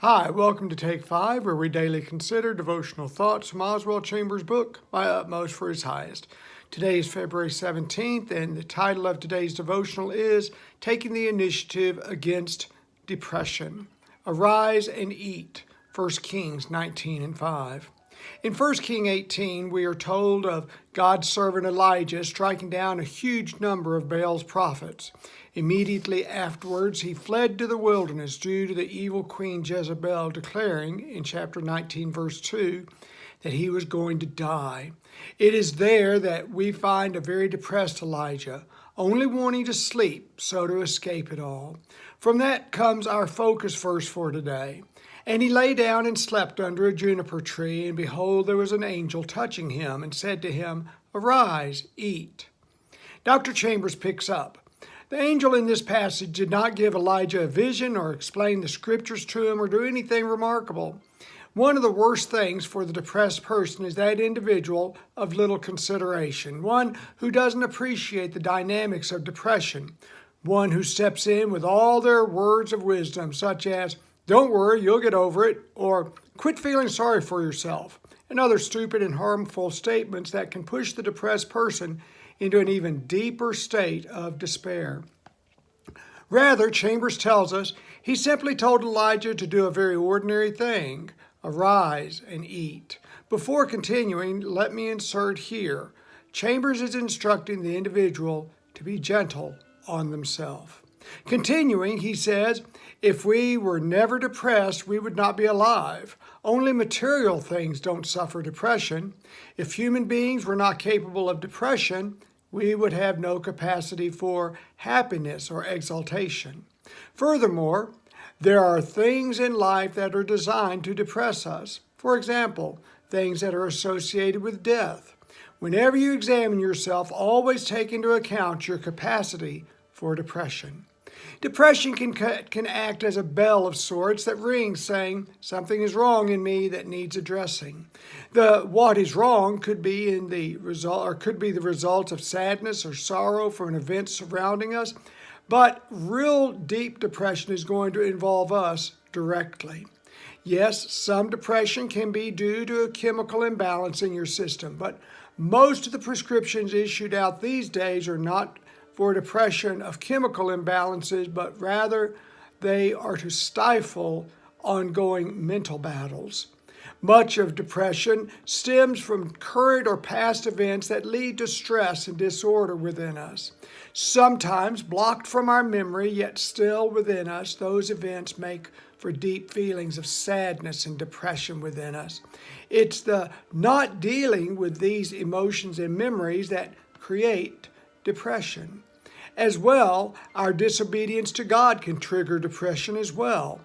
Hi, welcome to Take 5, where we daily consider devotional thoughts from Oswald Chambers' book, My Utmost for His Highest. Today is February 17th, and the title of today's devotional is Taking the Initiative Against Depression. Arise and eat, 1 Kings 19 and 5. In 1 Kings 18, we are told of God's servant Elijah striking down a huge number of Baal's prophets. Immediately afterwards, he fled to the wilderness due to the evil queen Jezebel declaring in chapter 19, verse 2, that he was going to die. It is there that we find a very depressed Elijah, only wanting to sleep, so to escape it all. From that comes our focus verse for today. And he lay down and slept under a juniper tree, and behold, there was an angel touching him, and said to him, Arise, eat. Dr. Chambers picks up. The angel in this passage did not give Elijah a vision or explain the scriptures to him or do anything remarkable. One of the worst things for the depressed person is that individual of little consideration, one who doesn't appreciate the dynamics of depression, one who steps in with all their words of wisdom, such as, don't worry, you'll get over it, or quit feeling sorry for yourself, and other stupid and harmful statements that can push the depressed person into an even deeper state of despair. Rather, Chambers tells us he simply told Elijah to do a very ordinary thing, arise and eat. Before continuing, let me insert here, Chambers is instructing the individual to be gentle on themselves. Continuing, he says, if we were never depressed, we would not be alive. Only material things don't suffer depression. If human beings were not capable of depression, we would have no capacity for happiness or exaltation. Furthermore, there are things in life that are designed to depress us. For example, things that are associated with death. Whenever you examine yourself, always take into account your capacity for depression. Depression can act as a bell of sorts that rings saying something is wrong in me that needs addressing. The what is wrong could be the result of sadness or sorrow for an event surrounding us, but real deep depression is going to involve us directly. Yes, some depression can be due to a chemical imbalance in your system, but most of the prescriptions issued out these days are not for depression of chemical imbalances, but rather they are to stifle ongoing mental battles. Much of depression stems from current or past events that lead to stress and disorder within us. Sometimes blocked from our memory, yet still within us, those events make for deep feelings of sadness and depression within us. It's the not dealing with these emotions and memories that create depression. As well, our disobedience to God can trigger depression as well.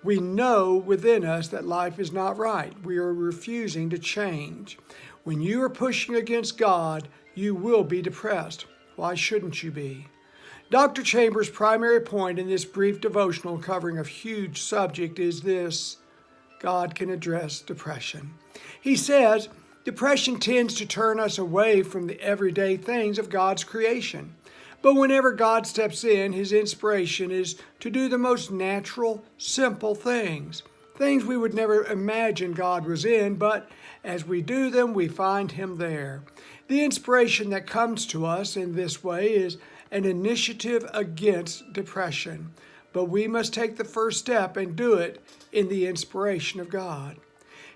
We know within us that life is not right. We are refusing to change. When you are pushing against God, you will be depressed. Why shouldn't you be? Dr. Chambers' primary point in this brief devotional covering a huge subject is this: God can address depression. He says, depression tends to turn us away from the everyday things of God's creation. But whenever God steps in, his inspiration is to do the most natural, simple things we would never imagine God was in, but as we do them, we find him there. The inspiration that comes to us in this way is an initiative against depression, but we must take the first step and do it in the inspiration of God.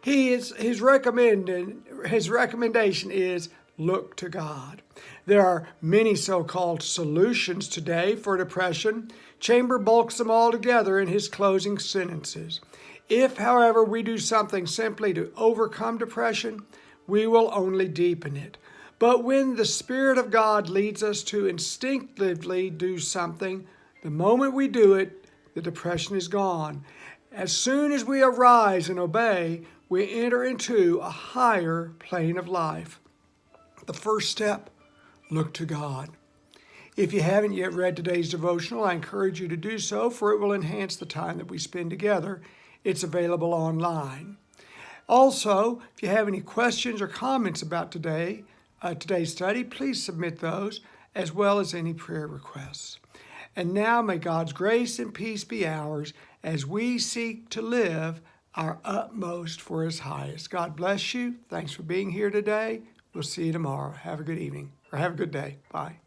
His recommendation is look to God. There are many so-called solutions today for depression. Chambers bulks them all together in his closing sentences. If, however, we do something simply to overcome depression, we will only deepen it. But when the Spirit of God leads us to instinctively do something, the moment we do it, the depression is gone. As soon as we arise and obey, we enter into a higher plane of life. The first step, look to God. If you haven't yet read today's devotional, I encourage you to do so, for it will enhance the time that we spend together. It's available online. Also, if you have any questions or comments about today's study, please submit those, as well as any prayer requests. And now may God's grace and peace be ours as we seek to live our utmost for His highest. God bless you. Thanks for being here today. We'll see you tomorrow. Have a good evening, or have a good day. Bye.